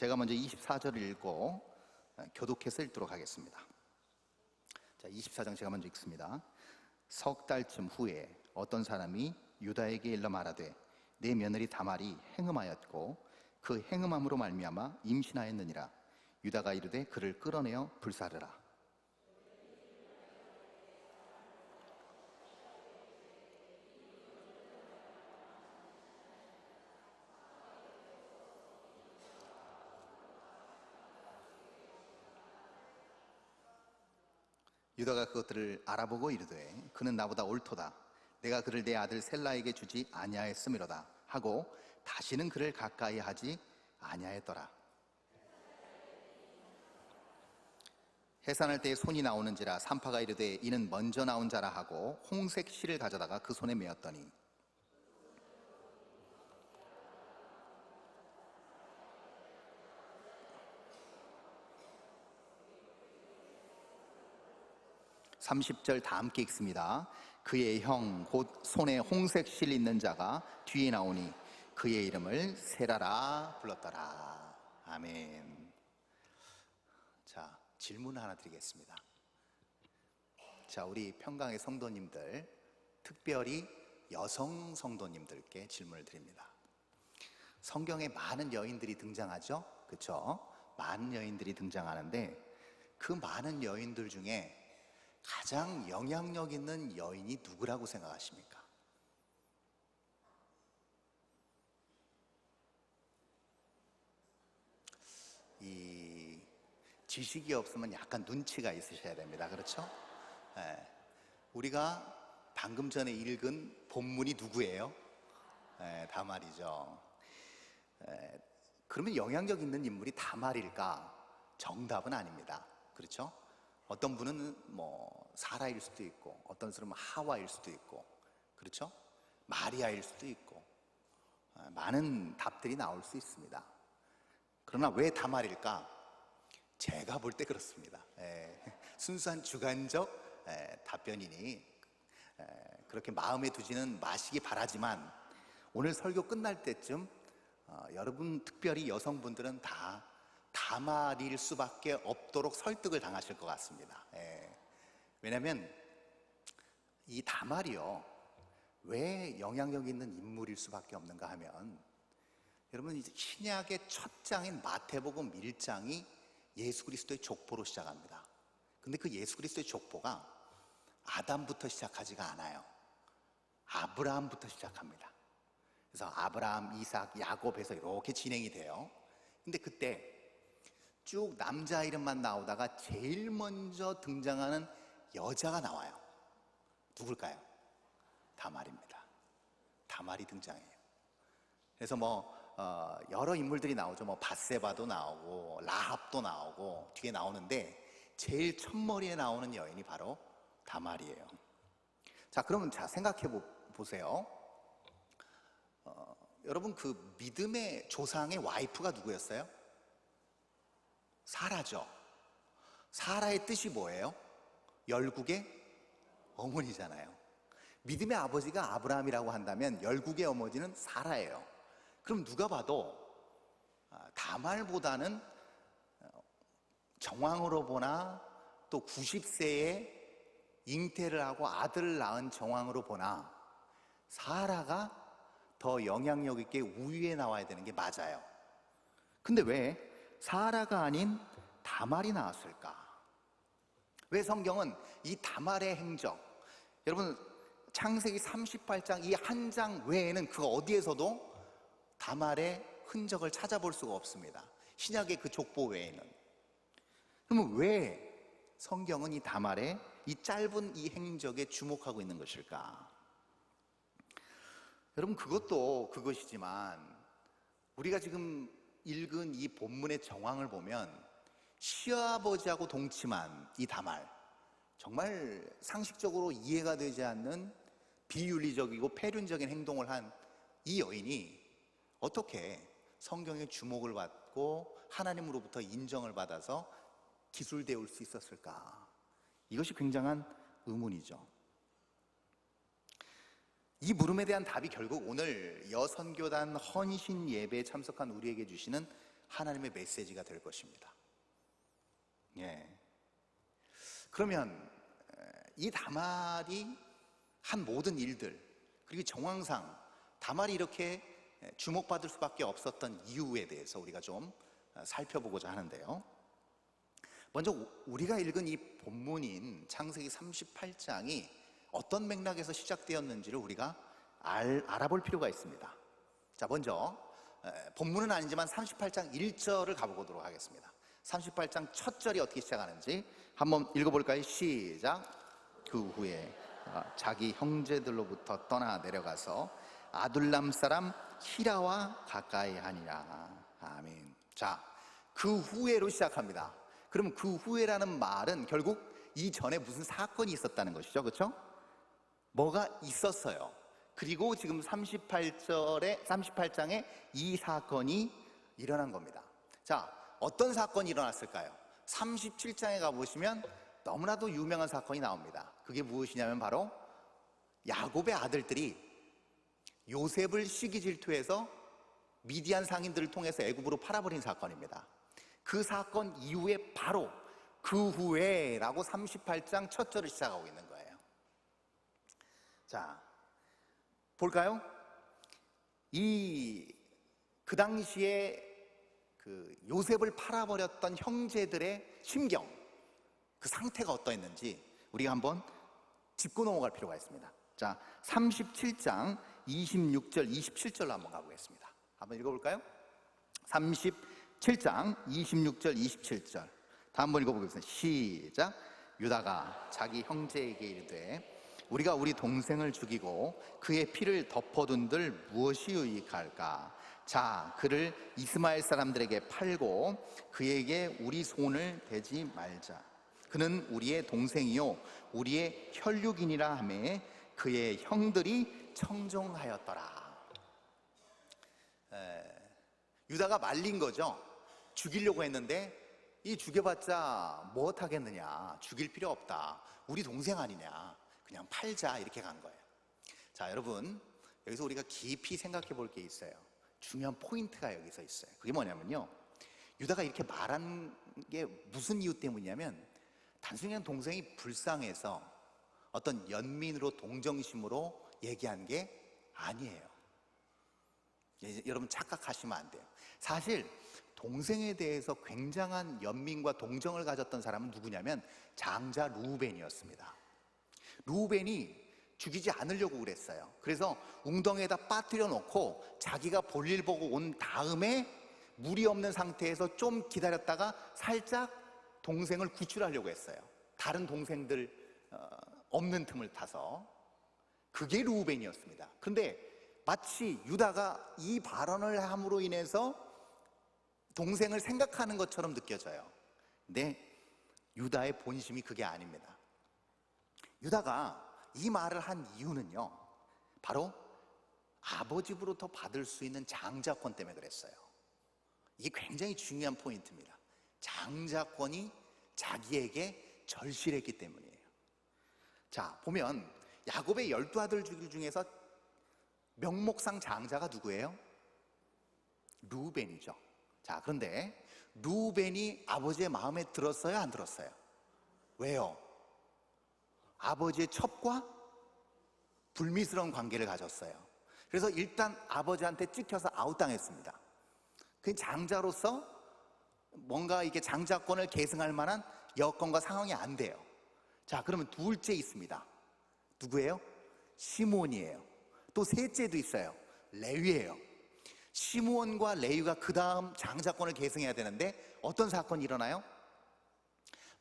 제가 먼저 24절을 읽고 교독해서 읽도록 하겠습니다. 자, 24장 제가 먼저 읽습니다. 석 달쯤 후에 어떤 사람이 유다에게 일러 말하되 내 며느리 다말이 행음하였고 그 행음함으로 말미암아 임신하였느니라. 유다가 이르되 그를 끌어내어 불사르라. 유다가 그것들을 알아보고 이르되 그는 나보다 옳도다. 내가 그를 내 아들 셀라에게 주지 아니하였음이로다 하고 다시는 그를 가까이 하지 아니하였더라. 해산할 때에 손이 나오는지라 산파가 이르되 이는 먼저 나온 자라 하고 홍색 실을 가져다가 그 손에 메었더니 (30절) 다 함께 읽습니다. 그의 형 곧 손에 홍색 실 있는 자가 뒤에 나오니 그의 이름을 세라라 불렀더라. 아멘. 자, 질문 하나 드리겠습니다. 자, 우리 평강의 성도님들, 특별히 여성 성도님들께 질문을 드립니다. 성경에 많은 여인들이 등장하죠? 그렇죠? 많은 여인들이 등장하는데 그 많은 여인들 중에 가장 영향력 있는 여인이 누구라고 생각하십니까? 이 지식이 없으면 약간 눈치가 있으셔야 됩니다. 그렇죠? 네. 우리가 방금 전에 읽은 본문이 누구예요? 네, 다말이죠. 네. 그러면 영향력 있는 인물이 다말일까? 정답은 아닙니다. 그렇죠? 어떤 분은 뭐 사라일 수도 있고 어떤 사람은 하와일 수도 있고 그렇죠? 마리아일 수도 있고 많은 답들이 나올 수 있습니다. 그러나 왜 다말일까? 제가 볼 때 그렇습니다. 순수한 주관적 답변이니 그렇게 마음에 두지는 마시기 바라지만 오늘 설교 끝날 때쯤 여러분 특별히 여성분들은 다 다말일 수밖에 없도록 설득을 당하실 것 같습니다. 왜냐하면 이 다말이요 왜 영향력 있는 인물일 수밖에 없는가 하면 여러분 이제 신약의 첫 장인 마태복음 1장이 예수 그리스도의 족보로 시작합니다. 근데 그 예수 그리스도의 족보가 아담부터 시작하지가 않아요. 아브라함부터 시작합니다. 그래서 아브라함, 이삭, 야곱에서 이렇게 진행이 돼요. 근데 그때 쭉 남자 이름만 나오다가 제일 먼저 등장하는 여자가 나와요. 누굴까요? 다말입니다. 다말이 등장해요. 그래서 여러 인물들이 나오죠. 밧세바도 나오고 라합도 나오고 뒤에 나오는데 제일 첫머리에 나오는 여인이 바로 다말이에요. 자, 그러면 생각해 보세요. 여러분 그 믿음의 조상의 와이프가 누구였어요? 사라죠. 사라의 뜻이 뭐예요? 열국의 어머니잖아요. 믿음의 아버지가 아브라함이라고 한다면 열국의 어머니는 사라예요. 그럼 누가 봐도 다말보다는 정황으로 보나 또 90세에 잉태를 하고 아들을 낳은 정황으로 보나 사라가 더 영향력 있게 우위에 나와야 되는 게 맞아요. 근데 왜 사라가 아닌 다말이 나왔을까? 왜 성경은 이 다말의 행적, 여러분 창세기 38장 이 한 장 외에는 그 어디에서도 다말의 흔적을 찾아볼 수가 없습니다. 신약의 그 족보 외에는. 그러면 왜 성경은 이 다말의 이 짧은 이 행적에 주목하고 있는 것일까? 여러분 그것도 그것이지만 우리가 지금 읽은 이 본문의 정황을 보면 시아버지하고 동침한 이 다말, 정말 상식적으로 이해가 되지 않는 비윤리적이고 폐륜적인 행동을 한 이 여인이 어떻게 성경의 주목을 받고 하나님으로부터 인정을 받아서 기술되어 올 수 있었을까? 이것이 굉장한 의문이죠. 이 물음에 대한 답이 결국 오늘 여선교단 헌신 예배에 참석한 우리에게 주시는 하나님의 메시지가 될 것입니다. 예. 그러면 이 다말이 한 모든 일들, 그리고 정황상 다말이 이렇게 주목받을 수밖에 없었던 이유에 대해서 우리가 좀 살펴보고자 하는데요. 먼저 우리가 읽은 이 본문인 창세기 38장이 어떤 맥락에서 시작되었는지를 우리가 알아볼 필요가 있습니다. 자, 먼저 본문은 아니지만 38장 1절을 가보도록 하겠습니다. 38장 첫 절이 어떻게 시작하는지 한번 읽어볼까요? 시작. 그 후에 자기 형제들로부터 떠나 내려가서 아둘람 사람 히라와 가까이 하니라. 아멘. 자, 그 후에로 시작합니다. 그럼 그 후에라는 말은 결국 이전에 무슨 사건이 있었다는 것이죠. 그렇죠? 뭐가 있었어요. 그리고 지금 38장에 이 사건이 일어난 겁니다. 자, 어떤 사건이 일어났을까요? 37장에 가보시면 너무나도 유명한 사건이 나옵니다. 그게 무엇이냐면 바로 야곱의 아들들이 요셉을 시기 질투해서 미디안 상인들을 통해서 애굽으로 팔아버린 사건입니다. 그 사건 이후에 바로 그 후에라고 38장 첫 절을 시작하고 있는 거예요. 자, 볼까요? 그 당시에 그 요셉을 팔아버렸던 형제들의 심경, 그 상태가 어떠했는지 우리가 한번 짚고 넘어갈 필요가 있습니다. 자, 37장 26절, 27절로 한번 가보겠습니다. 한번 읽어볼까요? 37장 26절, 27절 다 한번 읽어보겠습니다. 시작. 유다가 자기 형제에게 이르되 우리가 우리 동생을 죽이고 그의 피를 덮어둔들 무엇이 유익할까? 자, 그를 이스마엘 사람들에게 팔고 그에게 우리 손을 대지 말자. 그는 우리의 동생이요 우리의 혈육이니라 하매 그의 형들이 청종하였더라. 유다가 말린 거죠. 죽이려고 했는데 이 죽여봤자 무엇하겠느냐, 죽일 필요 없다, 우리 동생 아니냐, 그냥 팔자, 이렇게 간 거예요. 자, 여러분, 여기서 우리가 깊이 생각해 볼 게 있어요. 중요한 포인트가 여기서 있어요. 그게 뭐냐면요, 유다가 이렇게 말한 게 무슨 이유 때문이냐면 단순히 그냥 동생이 불쌍해서 어떤 연민으로 동정심으로 얘기한 게 아니에요. 여러분 착각하시면 안 돼요. 사실 동생에 대해서 굉장한 연민과 동정을 가졌던 사람은 누구냐면 장자 루벤이었습니다. 루벤이 죽이지 않으려고 그랬어요. 그래서 웅덩이에다 빠뜨려 놓고 자기가 볼일 보고 온 다음에 물이 없는 상태에서 좀 기다렸다가 살짝 동생을 구출하려고 했어요. 다른 동생들 없는 틈을 타서. 그게 루벤이었습니다. 근데 마치 유다가 이 발언을 함으로 인해서 동생을 생각하는 것처럼 느껴져요. 근데 유다의 본심이 그게 아닙니다. 유다가 이 말을 한 이유는요, 바로 아버지로부터 받을 수 있는 장자권 때문에 그랬어요. 이게 굉장히 중요한 포인트입니다. 장자권이 자기에게 절실했기 때문이에요. 자, 보면 야곱의 12아들 중에서 명목상 장자가 누구예요? 루벤이죠. 자, 그런데 루벤이 아버지의 마음에 들었어요, 안 들었어요? 왜요? 아버지의 첩과 불미스러운 관계를 가졌어요. 그래서 일단 아버지한테 찍혀서 아웃당했습니다. 그 장자로서 뭔가 이게 장자권을 계승할 만한 여건과 상황이 안 돼요. 자, 그러면 둘째 있습니다. 누구예요? 시므온이에요. 또 셋째도 있어요. 레위예요. 시므온과 레위가 그 다음 장자권을 계승해야 되는데 어떤 사건이 일어나요?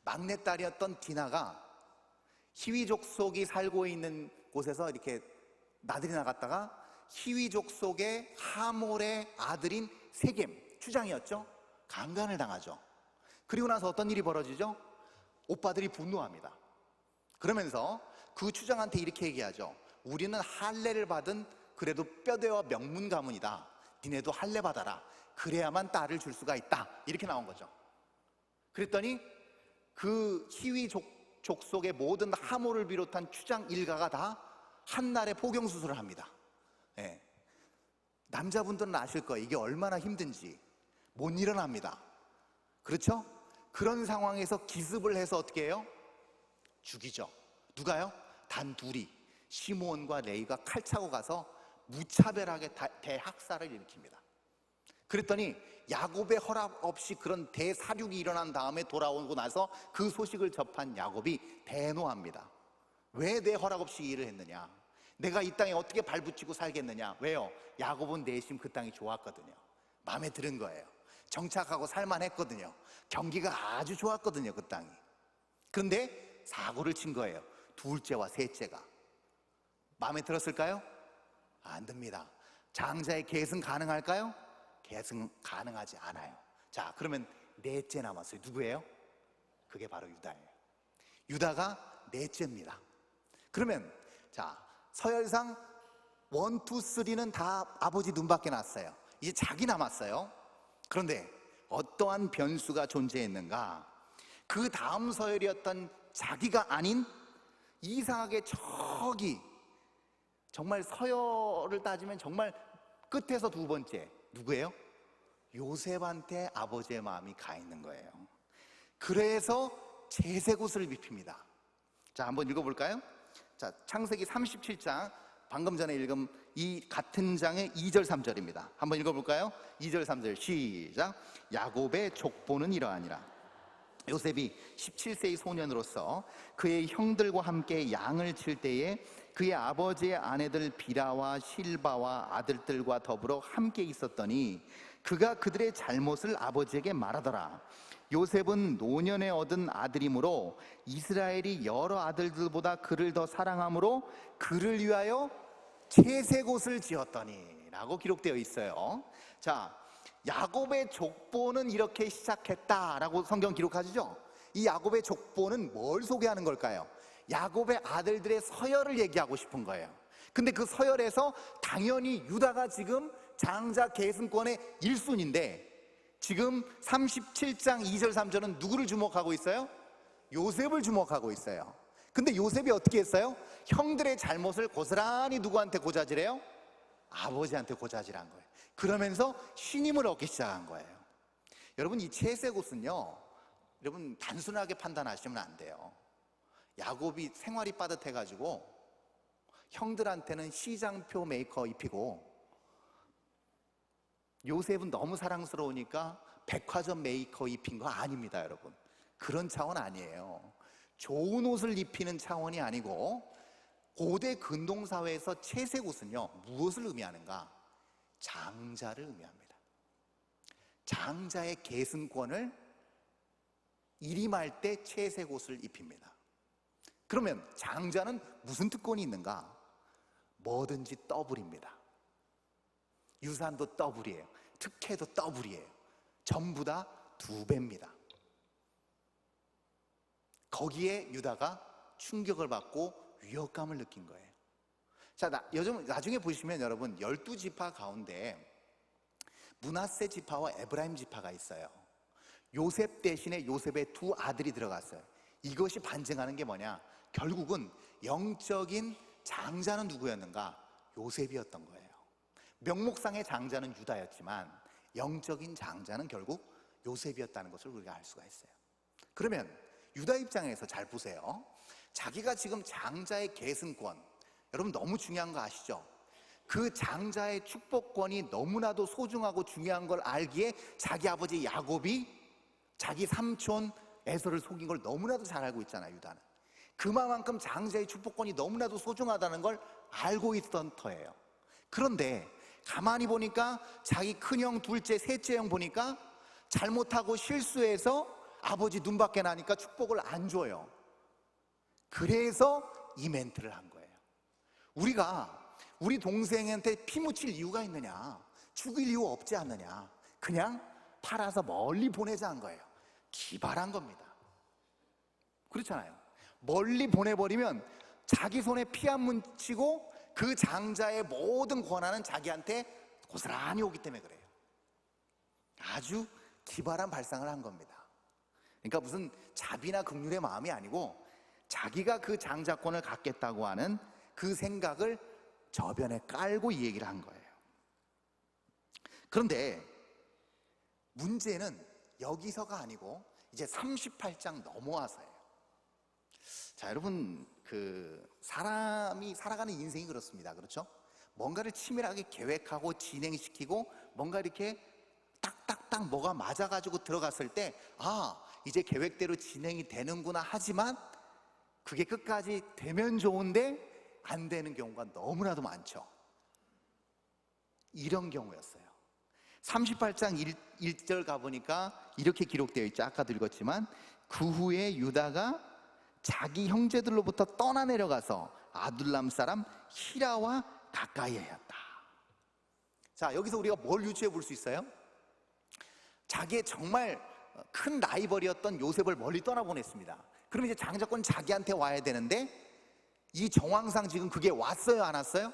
막내딸이었던 디나가 히위 족속이 살고 있는 곳에서 이렇게 나들이 나갔다가 히위 족속의 하몰의 아들인 세겜, 추장이었죠. 강간을 당하죠. 그리고 나서 어떤 일이 벌어지죠? 오빠들이 분노합니다. 그러면서 그 추장한테 이렇게 얘기하죠. 우리는 할례를 받은 그래도 뼈대와 명문 가문이다. 니네도 할례 받아라. 그래야만 딸을 줄 수가 있다. 이렇게 나온 거죠. 그랬더니 그 히위 족속의 모든 하모를 비롯한 추장 일가가 다 한날에 포경수술을 합니다. 예. 남자분들은 아실 거예요. 이게 얼마나 힘든지. 못 일어납니다. 그렇죠? 그런 상황에서 기습을 해서 어떻게 해요? 죽이죠. 누가요? 단 둘이, 시므온과 레위가 칼 차고 가서 무차별하게 대학살을 일으킵니다. 그랬더니 야곱의 허락 없이 그런 대사륙이 일어난 다음에 돌아오고 나서 그 소식을 접한 야곱이 대노합니다. 왜 내 허락 없이 이 일을 했느냐? 내가 이 땅에 어떻게 발붙이고 살겠느냐? 왜요? 야곱은 내심 그 땅이 좋았거든요. 마음에 드는 거예요. 정착하고 살만했거든요. 경기가 아주 좋았거든요, 그 땅이. 그런데 사고를 친 거예요. 둘째와 셋째가. 마음에 들었을까요? 안 듭니다. 장자의 계승 가능할까요? 계승 가능하지 않아요. 자, 그러면 넷째 남았어요. 누구예요? 그게 바로 유다예요. 유다가 넷째입니다. 그러면 자, 서열상 1, 2, 3는 다 아버지 눈밖에 났어요. 이제 자기 남았어요. 그런데 어떠한 변수가 존재했는가? 그 다음 서열이었던 자기가 아닌 이상하게 저기 정말 서열을 따지면 정말 끝에서 두 번째 누구예요? 요셉한테 아버지의 마음이 가 있는 거예요. 그래서 채색옷을 입힙니다. 자, 한번 읽어볼까요? 자, 창세기 37장 방금 전에 읽은 이 같은 장의 2절 3절입니다. 한번 읽어볼까요? 2절 3절 시작. 야곱의 족보는 이러하니라. 요셉이 17세의 소년으로서 그의 형들과 함께 양을 칠 때에 그의 아버지의 아내들 비라와 실바와 아들들과 더불어 함께 있었더니 그가 그들의 잘못을 아버지에게 말하더라. 요셉은 노년에 얻은 아들이므로 이스라엘이 여러 아들들보다 그를 더 사랑하므로 그를 위하여 채색옷을 지었더니 라고 기록되어 있어요. 자, 야곱의 족보는 이렇게 시작했다라고 성경 기록하시죠? 이 야곱의 족보는 뭘 소개하는 걸까요? 야곱의 아들들의 서열을 얘기하고 싶은 거예요. 근데 그 서열에서 당연히 유다가 지금 장자 계승권의 1순위인데 지금 37장 2절 3절은 누구를 주목하고 있어요? 요셉을 주목하고 있어요. 근데 요셉이 어떻게 했어요? 형들의 잘못을 고스란히 누구한테 고자질해요? 아버지한테 고자질한 거예요. 그러면서 신임을 얻기 시작한 거예요. 여러분, 이 채색옷은요, 여러분 단순하게 판단하시면 안 돼요. 야곱이 생활이 빠듯해가지고 형들한테는 시장표 메이커 입히고 요셉은 너무 사랑스러우니까 백화점 메이커 입힌 거 아닙니다, 여러분. 그런 차원 아니에요. 좋은 옷을 입히는 차원이 아니고 고대 근동사회에서 채색옷은요 무엇을 의미하는가? 장자를 의미합니다. 장자의 계승권을 일임할 때 채색옷을 입힙니다. 그러면 장자는 무슨 특권이 있는가? 뭐든지 더블입니다. 유산도 더블이에요. 특혜도 더블이에요. 전부 다 2배입니다. 거기에 유다가 충격을 받고 위협감을 느낀 거예요. 자, 요즘 나중에 보시면 여러분 12지파 가운데 므낫세 지파와 에브라임 지파가 있어요. 요셉 대신에 요셉의 2 아들이 들어갔어요. 이것이 반증하는 게 뭐냐? 결국은 영적인 장자는 누구였는가? 요셉이었던 거예요. 명목상의 장자는 유다였지만 영적인 장자는 결국 요셉이었다는 것을 우리가 알 수가 있어요. 그러면 유다 입장에서 잘 보세요. 자기가 지금 장자의 계승권, 여러분 너무 중요한 거 아시죠? 그 장자의 축복권이 너무나도 소중하고 중요한 걸 알기에 자기 아버지 야곱이 자기 삼촌 에서를 속인 걸 너무나도 잘 알고 있잖아요, 유다는. 그만큼 장자의 축복권이 너무나도 소중하다는 걸 알고 있던 터예요. 그런데 가만히 보니까 자기 큰형, 둘째, 셋째 형 보니까 잘못하고 실수해서 아버지 눈밖에 나니까 축복을 안 줘요. 그래서 이 멘트를 한 거예요. 우리가 우리 동생한테 피 묻힐 이유가 있느냐? 죽일 이유 없지 않느냐? 그냥 팔아서 멀리 보내자 한 거예요. 기발한 겁니다. 그렇잖아요. 멀리 보내버리면 자기 손에 피 안 묻히고 그 장자의 모든 권한은 자기한테 고스란히 오기 때문에 그래요. 아주 기발한 발상을 한 겁니다. 그러니까 무슨 자비나 긍휼의 마음이 아니고 자기가 그 장자권을 갖겠다고 하는 그 생각을 저변에 깔고 이 얘기를 한 거예요. 그런데 문제는 여기서가 아니고 이제 38장 넘어와서예요. 자, 여러분, 사람이 살아가는 인생이 그렇습니다. 그렇죠? 뭔가를 치밀하게 계획하고 진행시키고 뭔가 이렇게 딱딱딱 뭐가 맞아가지고 들어갔을 때, 이제 계획대로 진행이 되는구나 하지만 그게 끝까지 되면 좋은데 안 되는 경우가 너무나도 많죠. 이런 경우였어요. 38장 1절 가보니까 이렇게 기록되어 있죠. 아까도 읽었지만 그 후에 유다가 자기 형제들로부터 떠나 내려가서 아둘람 사람 히라와 가까이에 하였다. 자, 여기서 우리가 뭘 유추해 볼 수 있어요? 자기의 정말 큰 라이벌이었던 요셉을 멀리 떠나보냈습니다. 그럼 이제 장자권 자기한테 와야 되는데 이 정황상 지금 그게 왔어요, 안 왔어요?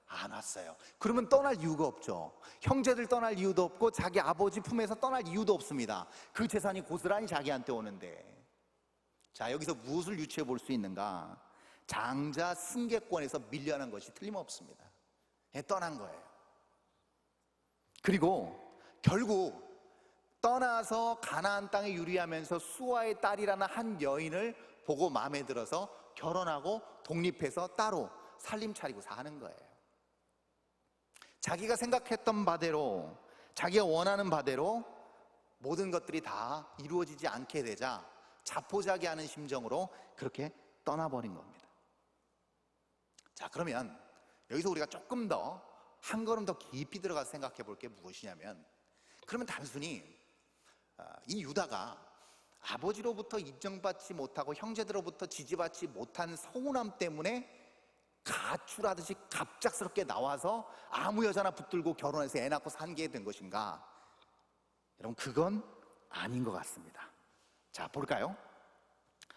안 왔어요. 그러면 떠날 이유가 없죠. 형제들 떠날 이유도 없고 자기 아버지 품에서 떠날 이유도 없습니다. 그 재산이 고스란히 자기한테 오는데. 자, 여기서 무엇을 유추해 볼 수 있는가? 장자 승계권에서 밀려난 것이 틀림없습니다. 떠난 거예요. 그리고 결국 떠나서 가나안 땅에 유리하면서 수아의 딸이라는 한 여인을 보고 마음에 들어서 결혼하고 독립해서 따로 살림 차리고 사는 거예요. 자기가 생각했던 바대로, 자기가 원하는 바대로 모든 것들이 다 이루어지지 않게 되자 자포자기하는 심정으로 그렇게 떠나버린 겁니다. 자, 그러면 여기서 우리가 조금 더 한 걸음 더 깊이 들어가서 생각해 볼 게 무엇이냐면, 그러면 단순히 이 유다가 아버지로부터 인정받지 못하고 형제들로부터 지지받지 못한 서운함 때문에 가출하듯이 갑작스럽게 나와서 아무 여자나 붙들고 결혼해서 애 낳고 살게 된 것인가? 여러분, 그건 아닌 것 같습니다. 자, 볼까요?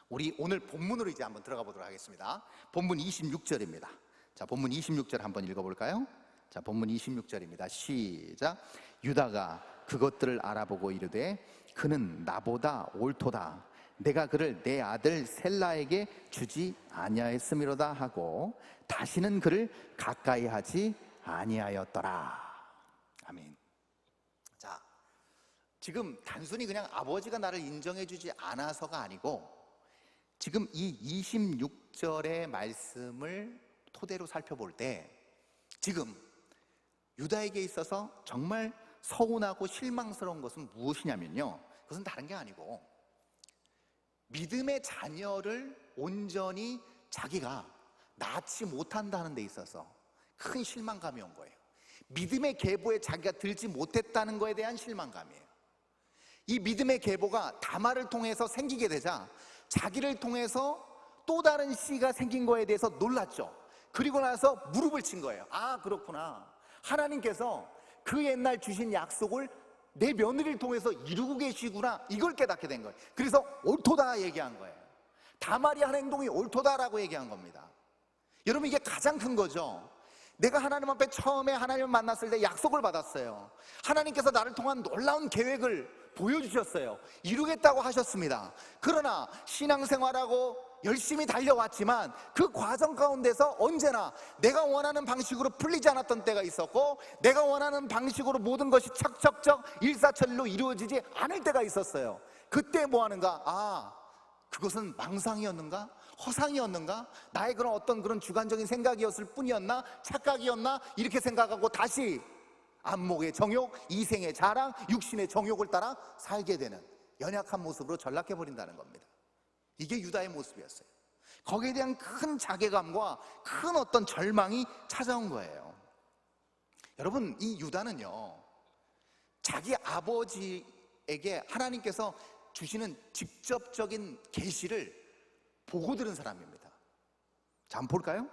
우리 오늘 본문으로 이제 한번 들어가 보도록 하겠습니다. 본문 26절입니다. 자, 본문 26절 한번 읽어볼까요? 자, 본문 26절입니다. 시작. 유다가 그것들을 알아보고 이르되 그는 나보다 옳도다. 내가 그를 내 아들 셀라에게 주지 아니하였음이로다 하고 다시는 그를 가까이 하지 아니하였더라. 아멘. 자, 지금 단순히 그냥 아버지가 나를 인정해 주지 않아서가 아니고 지금 이 26절의 말씀을 토대로 살펴볼 때 지금 유다에게 있어서 정말 서운하고 실망스러운 것은 무엇이냐면요, 그것은 다른 게 아니고 믿음의 자녀를 온전히 자기가 낳지 못한다는 데 있어서 큰 실망감이 온 거예요. 믿음의 계보에 자기가 들지 못했다는 것에 대한 실망감이에요. 이 믿음의 계보가 다말을 통해서 생기게 되자 자기를 통해서 또 다른 씨가 생긴 거에 대해서 놀랐죠. 그리고 나서 무릎을 친 거예요. 그렇구나, 하나님께서 그 옛날 주신 약속을 내 며느리를 통해서 이루고 계시구나, 이걸 깨닫게 된 거예요. 그래서 옳도다 얘기한 거예요. 다말이 한 행동이 옳도다라고 얘기한 겁니다. 여러분, 이게 가장 큰 거죠. 내가 하나님 앞에 처음에 하나님을 만났을 때 약속을 받았어요. 하나님께서 나를 통한 놀라운 계획을 보여주셨어요. 이루겠다고 하셨습니다. 그러나 신앙생활하고 열심히 달려왔지만 그 과정 가운데서 언제나 내가 원하는 방식으로 풀리지 않았던 때가 있었고 내가 원하는 방식으로 모든 것이 척척척 일사천리로 이루어지지 않을 때가 있었어요. 그때 뭐 하는가? 그것은 망상이었는가? 허상이었는가? 나의 그런 어떤 그런 주관적인 생각이었을 뿐이었나? 착각이었나? 이렇게 생각하고 다시 안목의 정욕, 이생의 자랑, 육신의 정욕을 따라 살게 되는 연약한 모습으로 전락해버린다는 겁니다. 이게 유다의 모습이었어요. 거기에 대한 큰 자괴감과 큰 어떤 절망이 찾아온 거예요. 여러분, 이 유다는요, 자기 아버지에게 하나님께서 주시는 직접적인 계시를 보고 들은 사람입니다. 자, 한번 볼까요?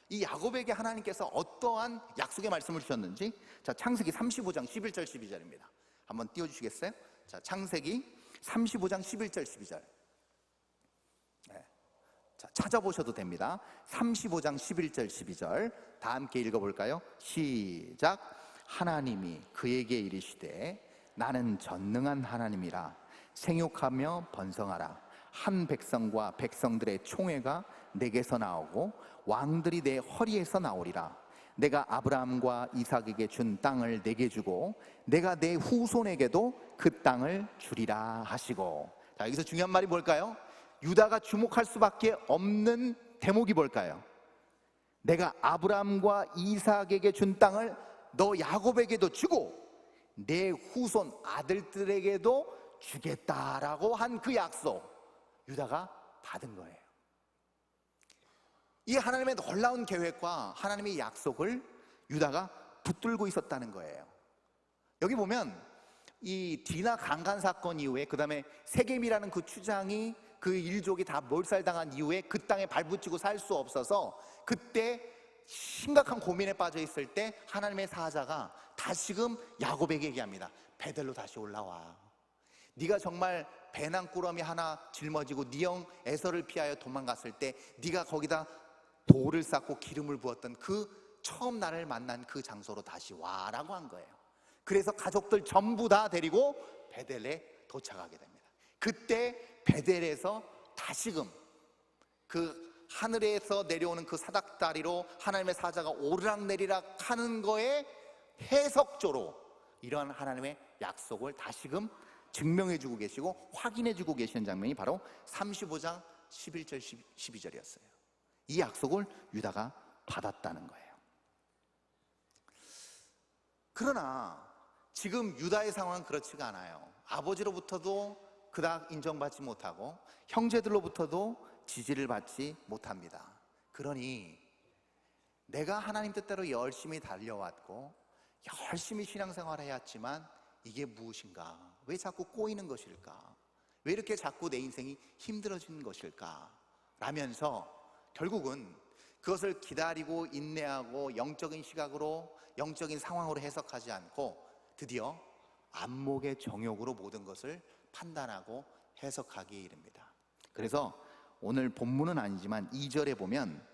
이 야곱에게 하나님께서 어떠한 약속의 말씀을 주셨는지, 자, 창세기 35장 11절 12절입니다. 한번 띄워주시겠어요? 자, 창세기 35장 11절 12절. 자, 찾아보셔도 됩니다. 35장 11절 12절 다 함께 읽어볼까요? 시작. 하나님이 그에게 이르시되 나는 전능한 하나님이라 생육하며 번성하라. 한 백성과 백성들의 총회가 내게서 나오고 왕들이 내 허리에서 나오리라. 내가 아브라함과 이삭에게 준 땅을 내게 주고 내가 내 후손에게도 그 땅을 주리라 하시고. 자, 여기서 중요한 말이 뭘까요? 유다가 주목할 수밖에 없는 대목이 뭘까요? 내가 아브라함과 이삭에게 준 땅을 너 야곱에게도 주고 내 후손 아들들에게도 주겠다라고 한 그 약속, 유다가 받은 거예요. 이 하나님의 놀라운 계획과 하나님의 약속을 유다가 붙들고 있었다는 거예요. 여기 보면 이 디나 강간 사건 이후에, 그 다음에 세겜이라는 그 추장이 그 일족이 다 몰살당한 이후에 그 땅에 발붙이고 살 수 없어서 그때 심각한 고민에 빠져 있을 때 하나님의 사자가 다시금 야곱에게 얘기합니다. 베델로 다시 올라와. 네가 정말 배낭꾸러미 하나 짊어지고 네 형 에서를 피하여 도망갔을 때 네가 거기다 돌을 쌓고 기름을 부었던 그 처음 나를 만난 그 장소로 다시 와라고 한 거예요. 그래서 가족들 전부 다 데리고 베델에 도착하게 됩니다. 그때 베델에서 다시금 그 하늘에서 내려오는 그 사닥다리로 하나님의 사자가 오르락내리락 하는 거에 해석조로 이러한 하나님의 약속을 다시금 증명해주고 계시고 확인해주고 계시는 장면이 바로 35장 11절 12절이었어요. 이 약속을 유다가 받았다는 거예요. 그러나 지금 유다의 상황은 그렇지가 않아요. 아버지로부터도 그닥 인정받지 못하고 형제들로부터도 지지를 받지 못합니다. 그러니 내가 하나님 뜻대로 열심히 달려왔고 열심히 신앙생활을 해왔지만 이게 무엇인가? 왜 자꾸 꼬이는 것일까? 왜 이렇게 자꾸 내 인생이 힘들어지는 것일까? 라면서 결국은 그것을 기다리고 인내하고 영적인 시각으로, 영적인 상황으로 해석하지 않고 드디어 안목의 정욕으로 모든 것을 판단하고 해석하기에 이릅니다. 그래서 오늘 본문은 아니지만 2절에 보면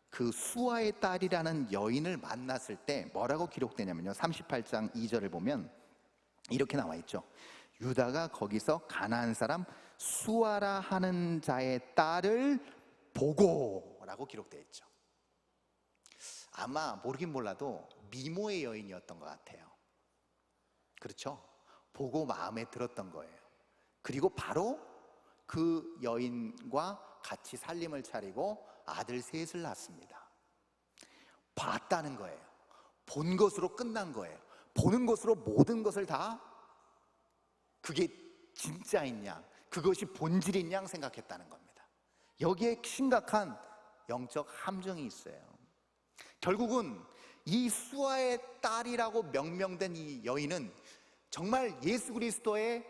그 수아의 딸이라는 여인을 만났을 때 뭐라고 기록되냐면요, 38장 2절을 보면 이렇게 나와 있죠. 유다가 거기서 가나안 사람 수아라 하는 자의 딸을 보고 라고 기록되어 있죠. 아마 모르긴 몰라도 미모의 여인이었던 것 같아요. 그렇죠? 보고 마음에 들었던 거예요. 그리고 바로 그 여인과 같이 살림을 차리고 아들 셋을 낳습니다. 봤다는 거예요. 본 것으로 끝난 거예요. 보는 것으로 모든 것을 다 그게 진짜인 양, 그것이 본질인 양 생각했다는 겁니다. 여기에 심각한 영적 함정이 있어요. 결국은 이 수아의 딸이라고 명명된 이 여인은 정말 예수 그리스도의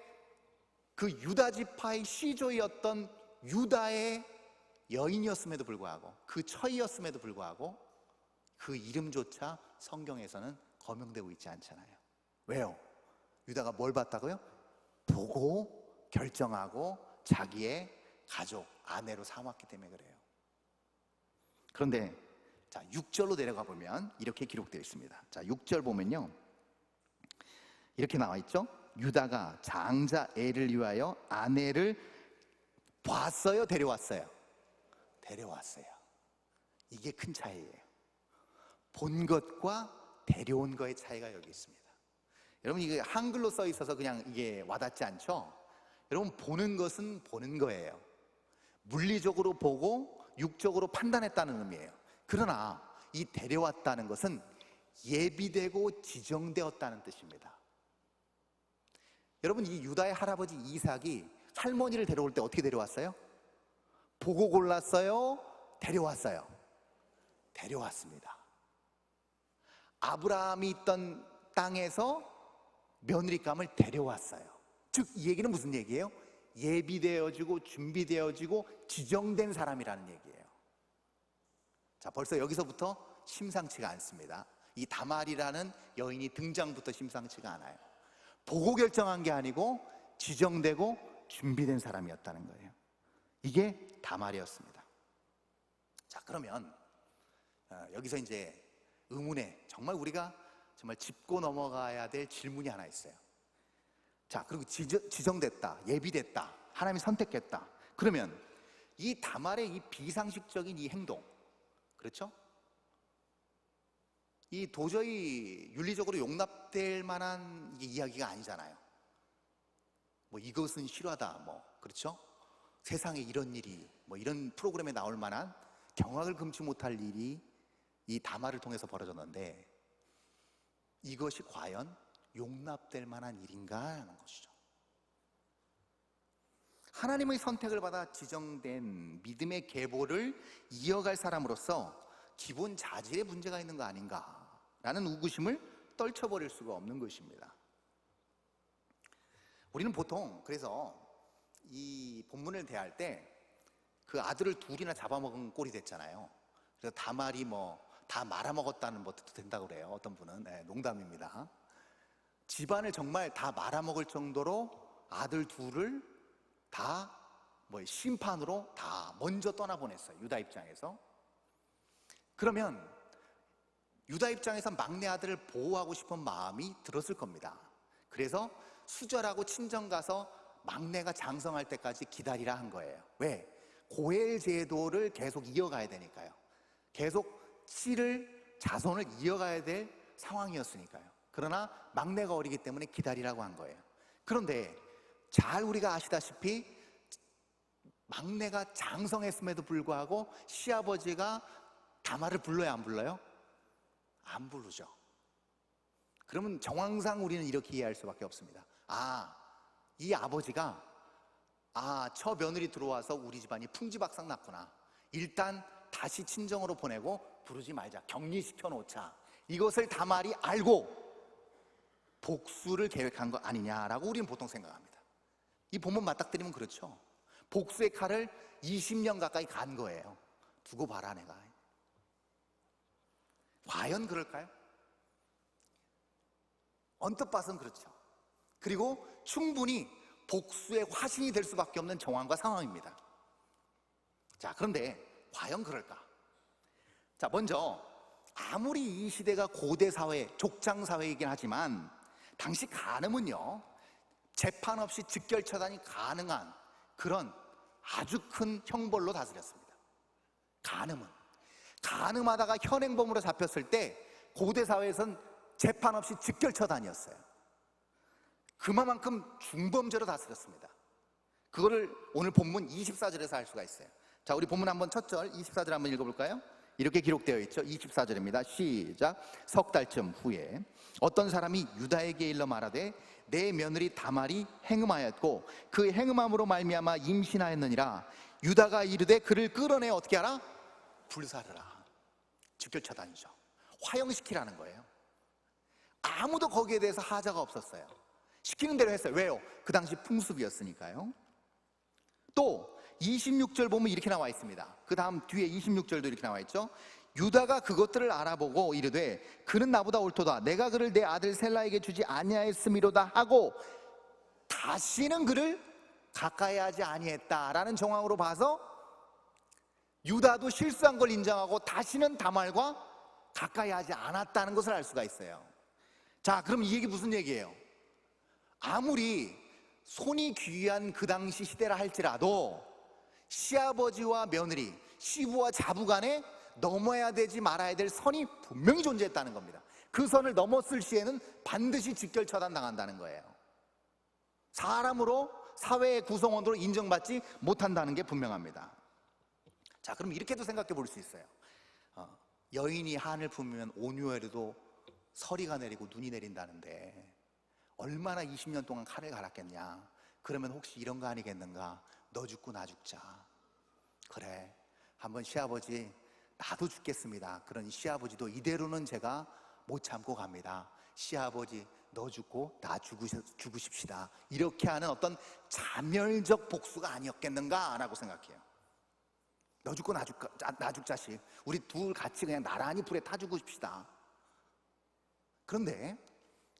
그 유다 지파의 시조였던 유다의 여인이었음에도 불구하고, 그 처이였음에도 불구하고 그 이름조차 성경에서는 거명되고 있지 않잖아요. 왜요? 유다가 뭘 봤다고요? 보고 결정하고 자기의 가족, 아내로 삼았기 때문에 그래요. 그런데 자, 6절로 내려가 보면 이렇게 기록되어 있습니다. 자, 6절 보면요, 이렇게 나와 있죠. 유다가 장자 엘을 위하여 아내를 봤어요, 데려왔어요? 데려왔어요. 이게 큰 차이예요. 본 것과 데려온 거의 차이가 여기 있습니다. 여러분, 이게 한글로 써 있어서 그냥 이게 와닿지 않죠? 여러분, 보는 것은 보는 거예요. 물리적으로 보고 육적으로 판단했다는 의미예요. 그러나 이 데려왔다는 것은 예비되고 지정되었다는 뜻입니다. 여러분, 이 유다의 할아버지 이삭이 할머니를 데려올 때 어떻게 데려왔어요? 보고 골랐어요? 데려왔어요? 데려왔습니다. 아브라함이 있던 땅에서 며느리감을 데려왔어요. 즉, 이 얘기는 무슨 얘기예요? 예비되어지고 준비되어지고 지정된 사람이라는 얘기예요. 자, 벌써 여기서부터 심상치가 않습니다. 이 다말이라는 여인이 등장부터 심상치가 않아요. 보고 결정한 게 아니고 지정되고 준비된 사람이었다는 거예요. 이게 다말이었습니다. 자, 그러면 여기서 이제 의문에 정말 우리가 정말 짚고 넘어가야 될 질문이 하나 있어요. 자, 그리고 지정됐다, 예비됐다, 하나님이 선택했다. 그러면 이 다말의 이 비상식적인 이 행동, 그렇죠? 이 도저히 윤리적으로 용납될 만한 이야기가 아니잖아요. 뭐 이것은 실화다, 뭐 그렇죠? 세상에 이런 일이, 뭐 이런 프로그램에 나올 만한 경악을 금치 못할 일이 이 다말을 통해서 벌어졌는데, 이것이 과연 용납될 만한 일인가 하는 것이죠. 하나님의 선택을 받아 지정된 믿음의 계보를 이어갈 사람으로서 기본 자질에 문제가 있는 거 아닌가라는 의구심을 떨쳐버릴 수가 없는 것입니다. 우리는 보통 그래서 이 본문을 대할 때 그 아들을 둘이나 잡아먹은 꼴이 됐잖아요. 그래서 다말이 뭐 다 말아먹었다는 것도 된다고 그래요. 어떤 분은. 네, 농담입니다. 집안을 정말 다 말아먹을 정도로 아들 둘을 다 뭐 심판으로 다 먼저 떠나보냈어요, 유다 입장에서. 그러면 유다 입장에서 막내 아들을 보호하고 싶은 마음이 들었을 겁니다. 그래서 수절하고 친정 가서 막내가 장성할 때까지 기다리라 한 거예요. 왜? 고엘 제도를 계속 이어가야 되니까요. 계속 씨를, 자손을 이어가야 될 상황이었으니까요. 그러나 막내가 어리기 때문에 기다리라고 한 거예요. 그런데 잘 우리가 아시다시피 막내가 장성했음에도 불구하고 시아버지가 다말을 불러요, 안 불러요? 안 부르죠. 그러면 정황상 우리는 이렇게 이해할 수밖에 없습니다. 이 아버지가 저 며느리 들어와서 우리 집안이 풍지박상 났구나, 일단 다시 친정으로 보내고 부르지 말자, 격리시켜 놓자, 이것을 다말이 알고 복수를 계획한 거 아니냐라고 우리는 보통 생각합니다. 이 본문 맞닥뜨리면 그렇죠. 복수의 칼을 20년 가까이 간 거예요. 두고 봐라 내가. 과연 그럴까요? 언뜻 봐서는 그렇죠. 그리고 충분히 복수의 화신이 될 수밖에 없는 정황과 상황입니다. 자, 그런데 과연 그럴까? 자, 먼저 아무리 이 시대가 고대 사회, 족장 사회이긴 하지만 당시 간음은요, 재판 없이 직결 처단이 가능한 그런 아주 큰 형벌로 다스렸습니다. 간음하다가 현행범으로 잡혔을 때 고대 사회에선 재판 없이 직결 처단이었어요. 그만큼 중범죄로 다스렸습니다. 그거를 오늘 본문 24절에서 알 수가 있어요. 자, 우리 본문 한번 첫 절 24절 한번 읽어볼까요? 이렇게 기록되어 있죠. 24절입니다. 시작. 석 달쯤 후에 어떤 사람이 유다에게 일러 말하되 내 며느리 다말이 행음하였고 그 행음함으로 말미암아 임신하였느니라. 유다가 이르되 그를 끌어내 어떻게 하라? 불사르라. 직결처단이죠. 화형시키라는 거예요. 아무도 거기에 대해서 하자가 없었어요. 시키는 대로 했어요. 왜요? 그 당시 풍습이었으니까요. 또 26절 보면 이렇게 나와 있습니다. 그 다음 뒤에 26절도 이렇게 나와 있죠. 유다가 그것들을 알아보고 이르되 그는 나보다 옳도다. 내가 그를 내 아들 셀라에게 주지 아니하였음이로다 하고 다시는 그를 가까이 하지 아니했다라는 정황으로 봐서 유다도 실수한 걸 인정하고 다시는 다말과 가까이 하지 않았다는 것을 알 수가 있어요. 자, 그럼 이 얘기 무슨 얘기예요? 아무리 손이 귀한 그 당시 시대라 할지라도 시아버지와 며느리, 시부와 자부 간에 넘어야 되지 말아야 될 선이 분명히 존재했다는 겁니다. 그 선을 넘었을 시에는 반드시 직결처단 당한다는 거예요. 사람으로, 사회의 구성원으로 인정받지 못한다는 게 분명합니다. 자, 그럼 이렇게도 생각해 볼 수 있어요. 여인이 한을 품으면 온유에도 서리가 내리고 눈이 내린다는데 얼마나 20년 동안 칼을 갈았겠냐. 그러면 혹시 이런 거 아니겠는가? 너 죽고 나 죽자. 그래, 한번 시아버지 나도 죽겠습니다. 그런 시아버지도 이대로는 제가 못 참고 갑니다. 시아버지 너 죽고 나 죽으십시다. 이렇게 하는 어떤 자멸적 복수가 아니었겠는가 라고 생각해요. 너 죽고 나 죽자식, 우리 둘 같이 그냥 나란히 불에 타 죽으십시다. 그런데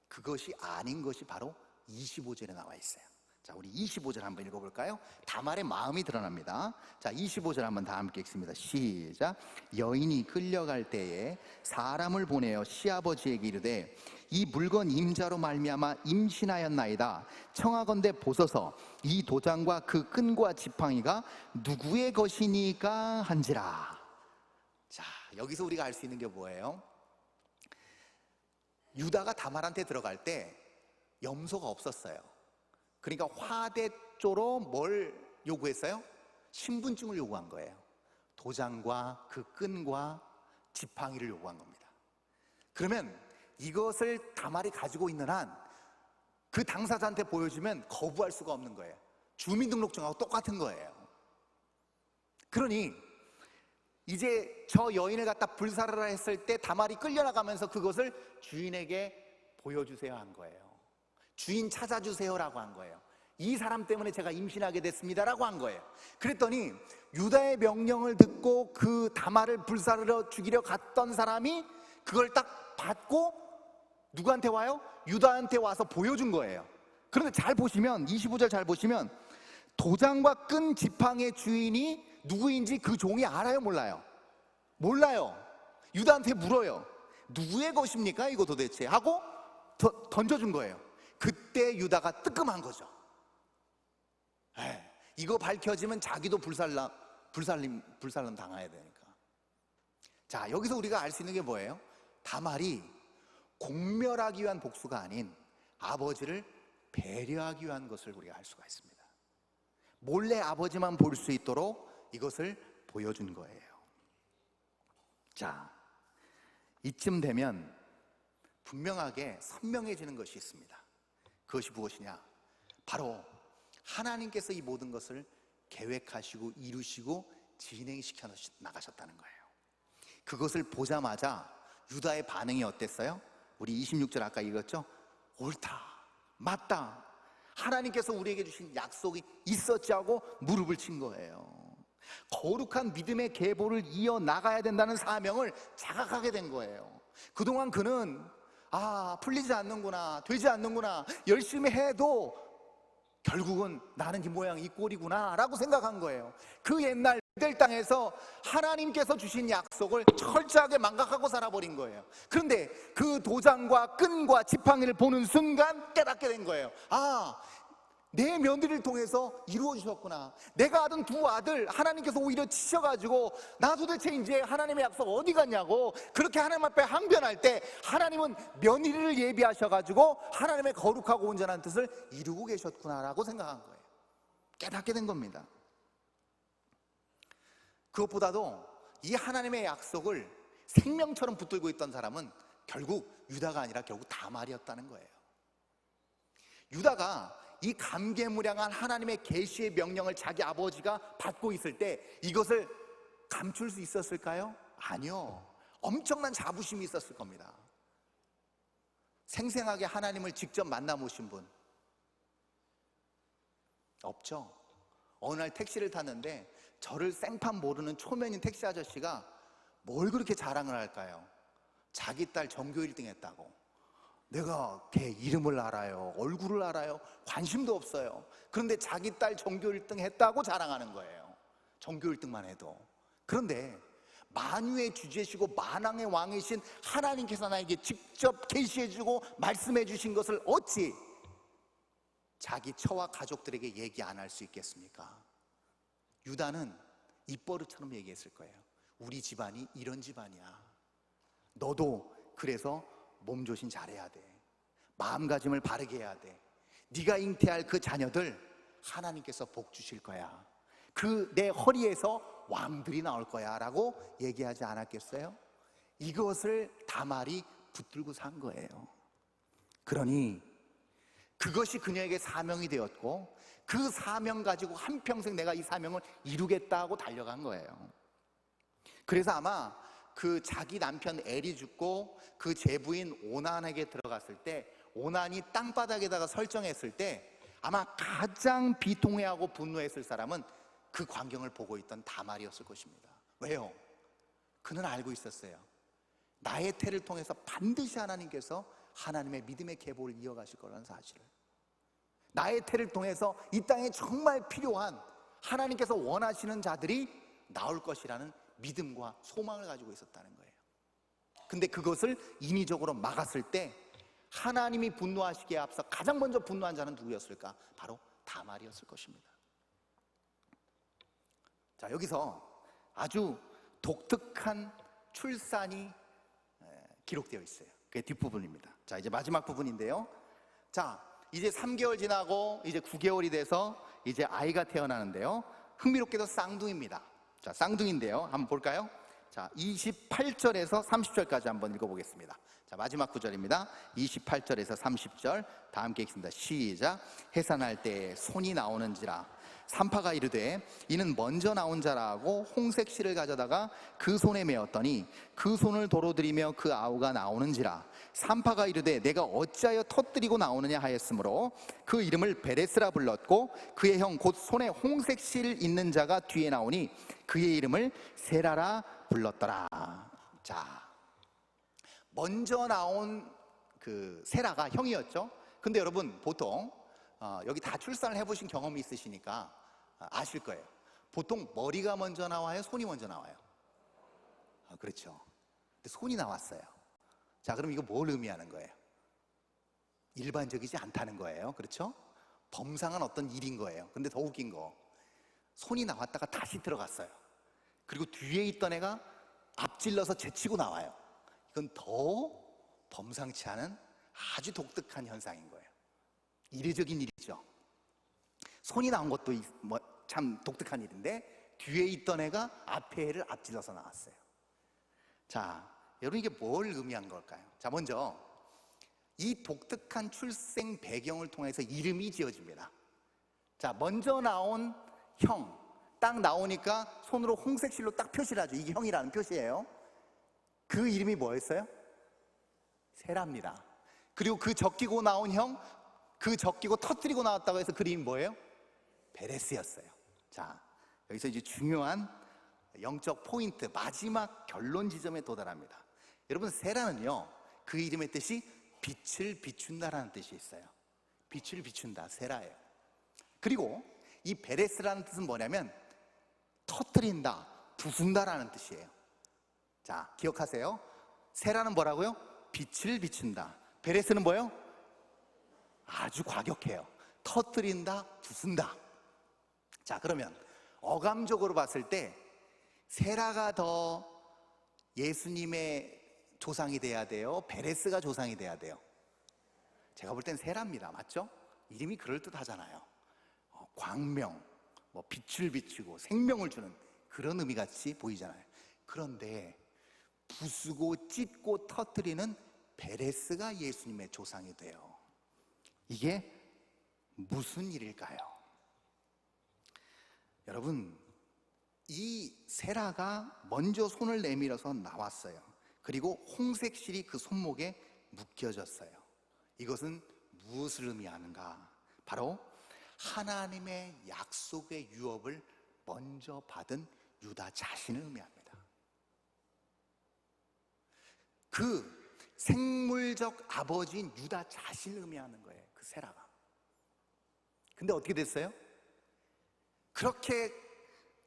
그것이 아닌 것이 바로 25절에 나와 있어요. 자, 우리 25절 한번 읽어볼까요? 다말의 마음이 드러납니다. 자, 25절 한번 다 함께 읽습니다. 시작. 여인이 끌려갈 때에 사람을 보내어 시아버지에게 이르되 이 물건 임자로 말미암아 임신하였나이다. 청하건대 보소서 이 도장과 그 끈과 지팡이가 누구의 것이니까 한지라. 자, 여기서 우리가 알 수 있는 게 뭐예요? 유다가 다말한테 들어갈 때 염소가 없었어요. 그러니까 화대조로 뭘 요구했어요? 신분증을 요구한 거예요. 도장과 그 끈과 지팡이를 요구한 겁니다. 그러면 이것을 다말이 가지고 있는 한 그 당사자한테 보여주면 거부할 수가 없는 거예요. 주민등록증하고 똑같은 거예요. 그러니 이제 저 여인을 갖다 불살하라 했을 때 다말이 끌려나가면서 그것을 주인에게 보여주세요 한 거예요. 주인 찾아주세요라고 한 거예요. 이 사람 때문에 제가 임신하게 됐습니다라고 한 거예요. 그랬더니 유다의 명령을 듣고 그 다말을 불살르러 죽이려 갔던 사람이 그걸 딱 받고 누구한테 와요? 유다한테 와서 보여준 거예요. 그런데 잘 보시면 25절 잘 보시면 도장과 끈 지팡이의 주인이 누구인지 그 종이 알아요? 몰라요? 몰라요. 유다한테 물어요. 누구의 것입니까? 이거 도대체 하고 던져준 거예요. 그때 유다가 뜨끔한 거죠. 이거 밝혀지면 자기도 불살름 당해야 되니까. 자, 여기서 우리가 알 수 있는 게 뭐예요? 다말이 공멸하기 위한 복수가 아닌 아버지를 배려하기 위한 것을 우리가 알 수가 있습니다. 몰래 아버지만 볼 수 있도록 이것을 보여준 거예요. 자, 이쯤 되면 분명하게 선명해지는 것이 있습니다. 그것이 무엇이냐? 바로 하나님께서 이 모든 것을 계획하시고 이루시고 진행시켜 나가셨다는 거예요. 그것을 보자마자 유다의 반응이 어땠어요? 우리 26절 아까 읽었죠? 옳다, 맞다, 하나님께서 우리에게 주신 약속이 있었지 하고 무릎을 친 거예요. 거룩한 믿음의 계보를 이어나가야 된다는 사명을 자각하게 된 거예요. 그동안 그는 풀리지 않는구나, 되지 않는구나, 열심히 해도 결국은 나는 이 모양 이 꼴이구나 라고 생각한 거예요. 그 옛날 베델 땅에서 하나님께서 주신 약속을 철저하게 망각하고 살아버린 거예요. 그런데 그 도장과 끈과 지팡이를 보는 순간 깨닫게 된 거예요. 내 며느리를 통해서 이루어 주셨구나. 내가 하던 두 아들 하나님께서 오히려 치셔가지고 나 도대체 이제 하나님의 약속 어디 갔냐고 그렇게 하나님 앞에 항변할 때 하나님은 며느리를 예비하셔가지고 하나님의 거룩하고 온전한 뜻을 이루고 계셨구나라고 생각한 거예요. 깨닫게 된 겁니다. 그것보다도 이 하나님의 약속을 생명처럼 붙들고 있던 사람은 결국 유다가 아니라 결국 다말이었다는 거예요. 유다가 이 감개무량한 하나님의 계시의 명령을 자기 아버지가 받고 있을 때 이것을 감출 수 있었을까요? 아니요. 엄청난 자부심이 있었을 겁니다. 생생하게 하나님을 직접 만나보신 분 없죠? 어느 날 택시를 탔는데 저를 생판 모르는 초면인 택시 아저씨가 뭘 그렇게 자랑을 할까요? 자기 딸 전교 1등 했다고. 내가 걔 이름을 알아요, 얼굴을 알아요, 관심도 없어요. 그런데 자기 딸 전교 1등 했다고 자랑하는 거예요. 전교 1등만 해도. 그런데 만유의 주제시고 만왕의 왕이신 하나님께서 나에게 직접 계시해주고 말씀해 주신 것을 어찌 자기 처와 가족들에게 얘기 안 할 수 있겠습니까? 유다는 입버릇처럼 얘기했을 거예요. 우리 집안이 이런 집안이야. 너도 그래서 몸조신 잘해야 돼. 마음가짐을 바르게 해야 돼. 네가 잉태할 그 자녀들 하나님께서 복 주실 거야. 그 내 허리에서 왕들이 나올 거야 라고 얘기하지 않았겠어요? 이것을 다말이 붙들고 산 거예요. 그러니 그것이 그녀에게 사명이 되었고 그 사명 가지고 한평생 내가 이 사명을 이루겠다고 달려간 거예요. 그래서 아마 그 자기 남편 엘이 죽고 그 제부인 오난에게 들어갔을 때 오난이 땅바닥에다가 설정했을 때 아마 가장 비통해하고 분노했을 사람은 그 광경을 보고 있던 다말이었을 것입니다. 왜요? 그는 알고 있었어요. 나의 태를 통해서 반드시 하나님께서 하나님의 믿음의 계보를 이어가실 거라는 사실을. 나의 태를 통해서 이 땅에 정말 필요한 하나님께서 원하시는 자들이 나올 것이라는 믿음과 소망을 가지고 있었다는 거예요. 근데 그것을 인위적으로 막았을 때 하나님이 분노하시기에 앞서 가장 먼저 분노한 자는 누구였을까? 바로 다말이었을 것입니다. 자, 여기서 아주 독특한 출산이 기록되어 있어요. 그게 뒷부분입니다. 자, 이제 마지막 부분인데요. 자, 이제 3개월 지나고 이제 9개월이 돼서 이제 아이가 태어나는데요. 흥미롭게도 쌍둥이입니다. 자, 쌍둥이인데요. 한번 볼까요? 자, 28절에서 30절까지 한번 읽어보겠습니다. 자, 마지막 구절입니다. 28절에서 30절 다 함께 읽습니다. 시작. 해산할 때 손이 나오는지라 산파가 이르되 이는 먼저 나온 자라 하고 홍색 실을 가져다가 그 손에 메었더니 그 손을 도로 들이며 그 아우가 나오는지라 산파가 이르되 내가 어찌하여 터뜨리고 나오느냐 하였으므로 그 이름을 베레스라 불렀고 그의 형 곧 손에 홍색 실 있는 자가 뒤에 나오니 그의 이름을 세라라 불렀더라. 자, 먼저 나온 그 세라가 형이었죠. 근데 여러분 보통 여기 다 출산을 해보신 경험이 있으시니까 아실 거예요. 보통 머리가 먼저 나와요? 손이 먼저 나와요? 그렇죠. 근데 손이 나왔어요. 자, 그럼 이거 뭘 의미하는 거예요? 일반적이지 않다는 거예요. 그렇죠? 범상한 어떤 일인 거예요. 근데 더 웃긴 거, 손이 나왔다가 다시 들어갔어요. 그리고 뒤에 있던 애가 앞질러서 제치고 나와요. 이건 더 범상치 않은 아주 독특한 현상인 거예요. 이례적인 일이죠. 손이 나온 것도 참 독특한 일인데 뒤에 있던 애가 앞에 애를 앞질러서 나왔어요. 자, 여러분 이게 뭘 의미한 걸까요? 자, 먼저 이 독특한 출생 배경을 통해서 이름이 지어집니다. 자, 먼저 나온 형, 딱 나오니까 손으로 홍색 실로 딱 표시를 하죠. 이게 형이라는 표시예요. 그 이름이 뭐였어요? 세라입니다. 그리고 그 적기고 나온 형, 그 적기고 터뜨리고 나왔다고 해서 그 이름이 뭐예요? 베레스였어요. 자, 여기서 이제 중요한 영적 포인트, 마지막 결론 지점에 도달합니다. 여러분, 세라는요, 그 이름의 뜻이 빛을 비춘다라는 뜻이 있어요. 빛을 비춘다, 세라예요. 그리고 이 베레스라는 뜻은 뭐냐면 터뜨린다, 부순다라는 뜻이에요. 자, 기억하세요. 세라는 뭐라고요? 빛을 비춘다. 베레스는 뭐예요? 아주 과격해요. 터뜨린다, 부순다. 자, 그러면 어감적으로 봤을 때 세라가 더 예수님의 조상이 돼야 돼요? 베레스가 조상이 돼야 돼요? 제가 볼 땐 세라입니다. 맞죠? 이름이 그럴듯하잖아요. 광명, 빛을 비추고 생명을 주는 그런 의미 같이 보이잖아요. 그런데 부수고 찢고 터뜨리는 베레스가 예수님의 조상이 돼요. 이게 무슨 일일까요? 여러분, 이 세라가 먼저 손을 내밀어서 나왔어요. 그리고 홍색 실이 그 손목에 묶여졌어요. 이것은 무엇을 의미하는가? 바로 하나님의 약속의 유업을 먼저 받은 유다 자신을 의미합니다. 그 생물적 아버지인 유다 자신을 의미하는 거예요. 그 세라가. 근데 어떻게 됐어요? 그렇게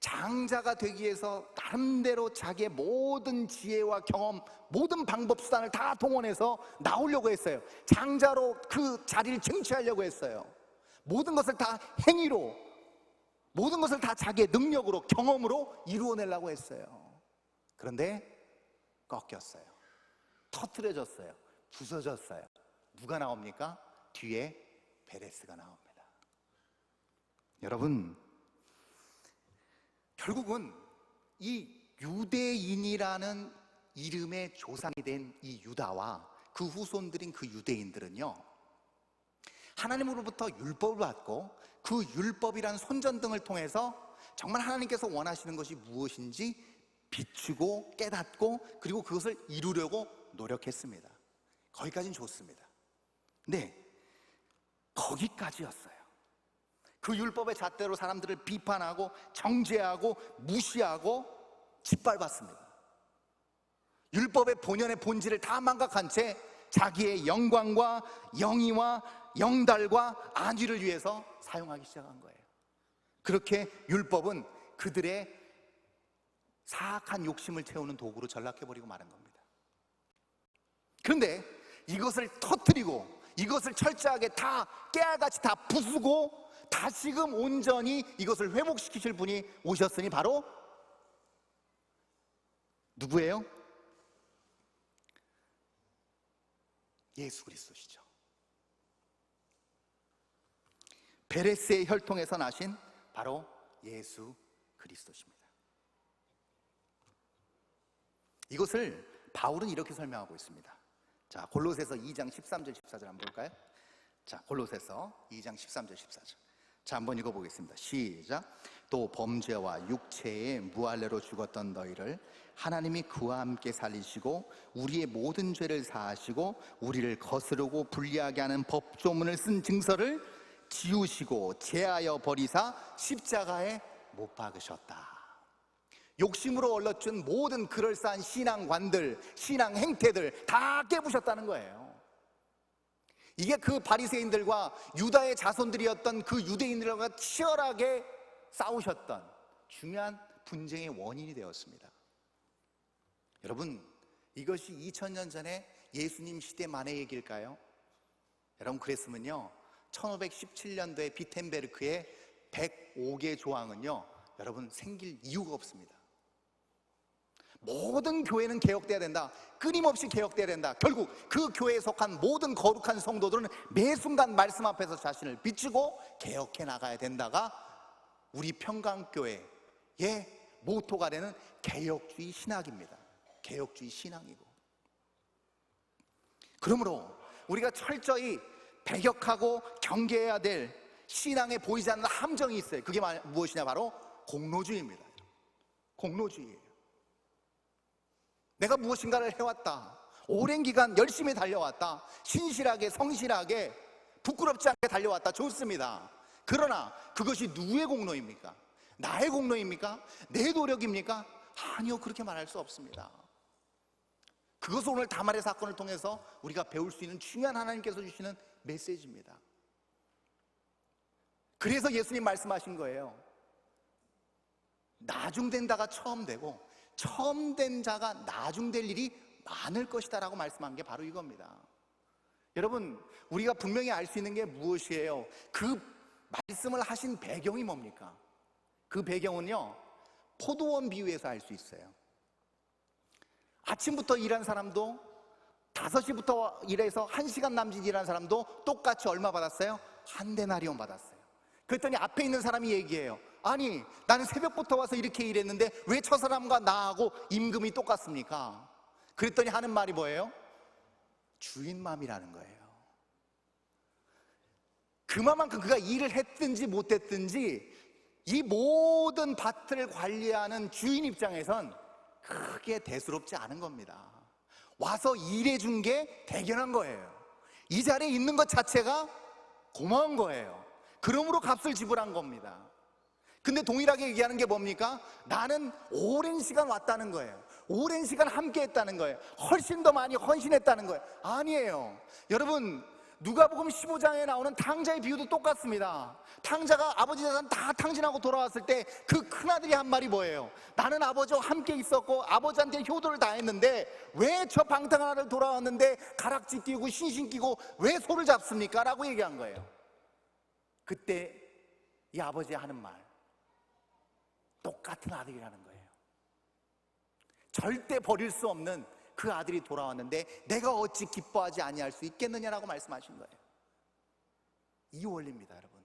장자가 되기 위해서 나름대로 자기의 모든 지혜와 경험, 모든 방법 수단을 다 동원해서 나오려고 했어요. 장자로 그 자리를 쟁취하려고 했어요. 모든 것을 다 행위로, 모든 것을 다 자기의 능력으로, 경험으로 이루어내려고 했어요. 그런데 꺾였어요. 터트려졌어요. 부서졌어요. 누가 나옵니까? 뒤에 베레스가 나옵니다. 여러분, 결국은 이 유대인이라는 이름의 조상이 된 이 유다와 그 후손들인 그 유대인들은요, 하나님으로부터 율법을 받고 그 율법이란 손전등을 통해서 정말 하나님께서 원하시는 것이 무엇인지 비추고 깨닫고 그리고 그것을 이루려고 노력했습니다. 거기까지는 좋습니다. 네, 거기까지였어요. 그 율법의 잣대로 사람들을 비판하고 정죄하고 무시하고 짓밟았습니다. 율법의 본연의 본질을 다 망각한 채 자기의 영광과 영의와 영달과 안위를 위해서 사용하기 시작한 거예요. 그렇게 율법은 그들의 사악한 욕심을 채우는 도구로 전락해버리고 마는 겁니다. 그런데 이것을 터뜨리고 이것을 철저하게 다 깨알같이 다 부수고 다시금 온전히 이것을 회복시키실 분이 오셨으니 바로 누구예요? 예수 그리스도시죠. 베레스의 혈통에서 나신 바로 예수 그리스도십니다. 이것을 바울은 이렇게 설명하고 있습니다. 자, 골로새서 2장 13절 14절 한번 볼까요? 자, 골로새서 2장 13절 14절. 자, 한번 읽어보겠습니다. 시작. 또 범죄와 육체의 무할례로 죽었던 너희를 하나님이 그와 함께 살리시고 우리의 모든 죄를 사하시고 우리를 거스르고 불리하게 하는 법조문을 쓴 증서를 지우시고 제하여 버리사 십자가에 못 박으셨다. 욕심으로 얼러준 모든 그럴싸한 신앙관들, 신앙 행태들 다 깨부셨다는 거예요. 이게 그 바리새인들과 유다의 자손들이었던 그 유대인들과 치열하게 싸우셨던 중요한 분쟁의 원인이 되었습니다. 여러분, 이것이 2000년 전에 예수님 시대만의 얘기일까요? 여러분, 그랬으면요 1517년도에 비텐베르크의 105개 조항은요 여러분 생길 이유가 없습니다. 모든 교회는 개혁돼야 된다, 끊임없이 개혁돼야 된다. 결국 그 교회에 속한 모든 거룩한 성도들은 매 순간 말씀 앞에서 자신을 비추고 개혁해 나가야 된다가 우리 평강교회의 모토가 되는 개혁주의 신학입니다. 개혁주의 신앙이고, 그러므로 우리가 철저히 배격하고 경계해야 될 신앙에 보이지 않는 함정이 있어요. 그게 무엇이냐? 바로 공로주의입니다. 공로주의예요. 내가 무엇인가를 해왔다, 오랜 기간 열심히 달려왔다, 신실하게 성실하게 부끄럽지 않게 달려왔다, 좋습니다. 그러나 그것이 누구의 공로입니까? 나의 공로입니까? 내 노력입니까? 아니요, 그렇게 말할 수 없습니다. 그것은 오늘 다말의 사건을 통해서 우리가 배울 수 있는 중요한 하나님께서 주시는 메시지입니다. 그래서 예수님 말씀하신 거예요. 나중된 자가 처음 되고 처음 된 자가 나중될 일이 많을 것이다 라고 말씀한 게 바로 이겁니다. 여러분, 우리가 분명히 알 수 있는 게 무엇이에요? 그 말씀을 하신 배경이 뭡니까? 그 배경은요 포도원 비유에서 알 수 있어요. 아침부터 일한 사람도 5시부터 일해서 1시간 남짓 일한 사람도 똑같이 얼마 받았어요? 한 데나리온 받았어요. 그랬더니 앞에 있는 사람이 얘기해요. 아니, 나는 새벽부터 와서 이렇게 일했는데 왜 저 사람과 나하고 임금이 똑같습니까? 그랬더니 하는 말이 뭐예요? 주인 맘이라는 거예요. 그만큼 그가 일을 했든지 못했든지 이 모든 밭을 관리하는 주인 입장에선 크게 대수롭지 않은 겁니다. 와서 일해준 게 대견한 거예요. 이 자리에 있는 것 자체가 고마운 거예요. 그러므로 값을 지불한 겁니다. 근데 동일하게 얘기하는 게 뭡니까? 나는 오랜 시간 왔다는 거예요. 오랜 시간 함께 했다는 거예요. 훨씬 더 많이 헌신했다는 거예요. 아니에요. 여러분, 누가복음 15장에 나오는 탕자의 비유도 똑같습니다. 탕자가 아버지 재산 다 탕진하고 돌아왔을 때 그 큰아들이 한 말이 뭐예요? 나는 아버지와 함께 있었고 아버지한테 효도를 다 했는데 왜 저 방탕한 아들 돌아왔는데 가락지 끼고 신신 끼고 왜 소를 잡습니까? 라고 얘기한 거예요. 그때 이 아버지 하는 말, 똑같은 아들이라는 거예요. 절대 버릴 수 없는 그 아들이 돌아왔는데 내가 어찌 기뻐하지 아니할 수 있겠느냐라고 말씀하신 거예요. 이 원리입니다, 여러분.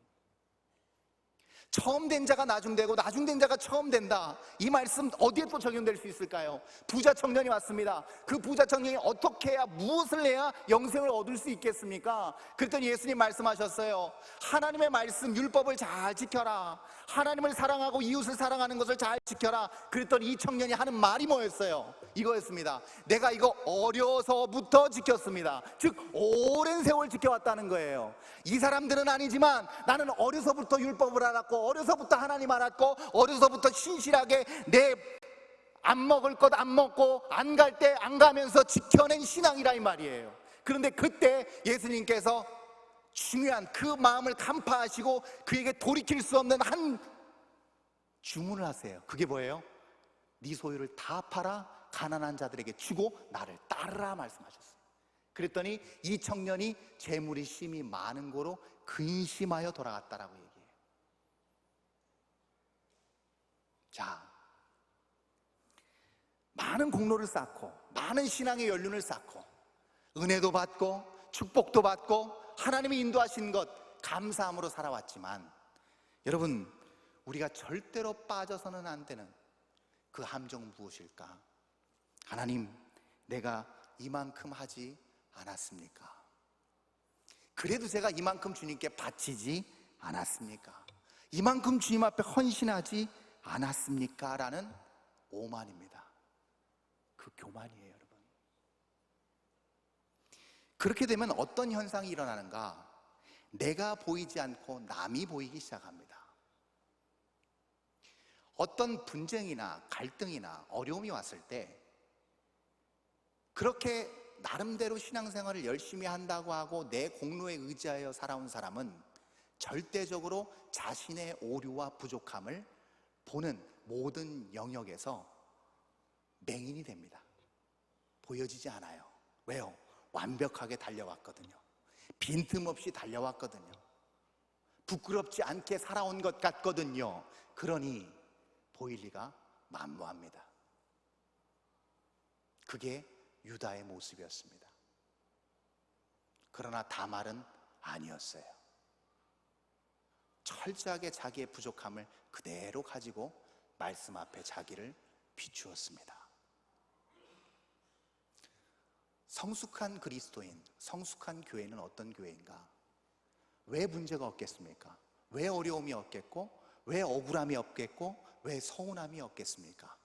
처음 된 자가 나중되고 나중된 자가 처음 된다. 이 말씀 어디에 또 적용될 수 있을까요? 부자 청년이 왔습니다. 그 부자 청년이 어떻게 해야, 무엇을 해야 영생을 얻을 수 있겠습니까? 그랬더니 예수님 말씀하셨어요. 하나님의 말씀, 율법을 잘 지켜라. 하나님을 사랑하고 이웃을 사랑하는 것을 잘 지켜라. 그랬더니 이 청년이 하는 말이 뭐였어요? 이거였습니다. 내가 이거 어려서부터 지켰습니다. 즉 오랜 세월 지켜왔다는 거예요. 이 사람들은 아니지만 나는 어려서부터 율법을 알았고 어려서부터 하나님 알았고 어려서부터 신실하게 내 안 먹을 것 안 먹고 안 갈 때 안 가면서 지켜낸 신앙이라 이 말이에요. 그런데 그때 예수님께서 중요한 그 마음을 간파하시고 그에게 돌이킬 수 없는 한 주문을 하세요. 그게 뭐예요? 네 소유를 다 팔아 가난한 자들에게 주고 나를 따르라 말씀하셨어요. 그랬더니 이 청년이 재물이 심히 많은 고로 근심하여 돌아갔다라고 얘기해요. 자, 많은 공로를 쌓고 많은 신앙의 연륜을 쌓고 은혜도 받고 축복도 받고 하나님이 인도하신 것 감사함으로 살아왔지만, 여러분, 우리가 절대로 빠져서는 안 되는 그 함정은 무엇일까? 하나님, 내가 이만큼 하지 않았습니까? 그래도 제가 이만큼 주님께 바치지 않았습니까? 이만큼 주님 앞에 헌신하지 않았습니까? 라는 오만입니다. 그 교만이에요, 여러분. 그렇게 되면 어떤 현상이 일어나는가? 내가 보이지 않고 남이 보이기 시작합니다. 어떤 분쟁이나 갈등이나 어려움이 왔을 때 그렇게 나름대로 신앙생활을 열심히 한다고 하고 내 공로에 의지하여 살아온 사람은 절대적으로 자신의 오류와 부족함을 보는 모든 영역에서 맹인이 됩니다. 보여지지 않아요. 왜요? 완벽하게 달려왔거든요. 빈틈없이 달려왔거든요. 부끄럽지 않게 살아온 것 같거든요. 그러니 보일 리가 만무합니다. 그게 유다의 모습이었습니다. 그러나 다말은 아니었어요. 철저하게 자기의 부족함을 그대로 가지고 말씀 앞에 자기를 비추었습니다. 성숙한 그리스도인, 성숙한 교회는 어떤 교회인가? 왜 문제가 없겠습니까? 왜 어려움이 없겠고, 왜 억울함이 없겠고, 왜 서운함이 없겠습니까?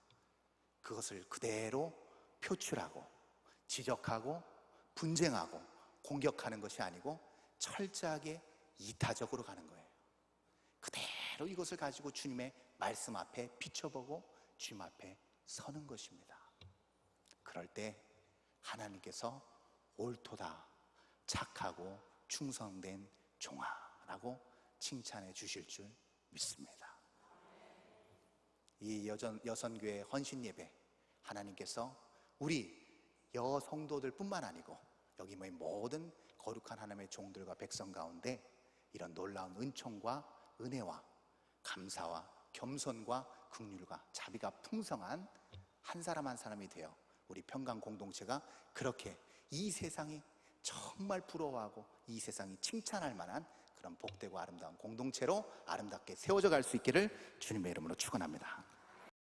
그것을 그대로 표출하고 지적하고 분쟁하고 공격하는 것이 아니고 철저하게 이타적으로 가는 거예요. 그대로 이것을 가지고 주님의 말씀 앞에 비춰보고 주님 앞에 서는 것입니다. 그럴 때 하나님께서 옳도다, 착하고 충성된 종아라고 칭찬해 주실 줄 믿습니다. 이 여선교회 헌신 예배, 하나님께서 우리 여성도들 뿐만 아니고 여기 모인 모든 거룩한 하나님의 종들과 백성 가운데 이런 놀라운 은총과 은혜와 감사와 겸손과 긍휼과 자비가 풍성한 한 사람 한 사람이 되어 우리 평강 공동체가 그렇게 이 세상이 정말 부러워하고 이 세상이 칭찬할 만한 그런 복되고 아름다운 공동체로 아름답게 세워져 갈 수 있기를 주님의 이름으로 축원합니다.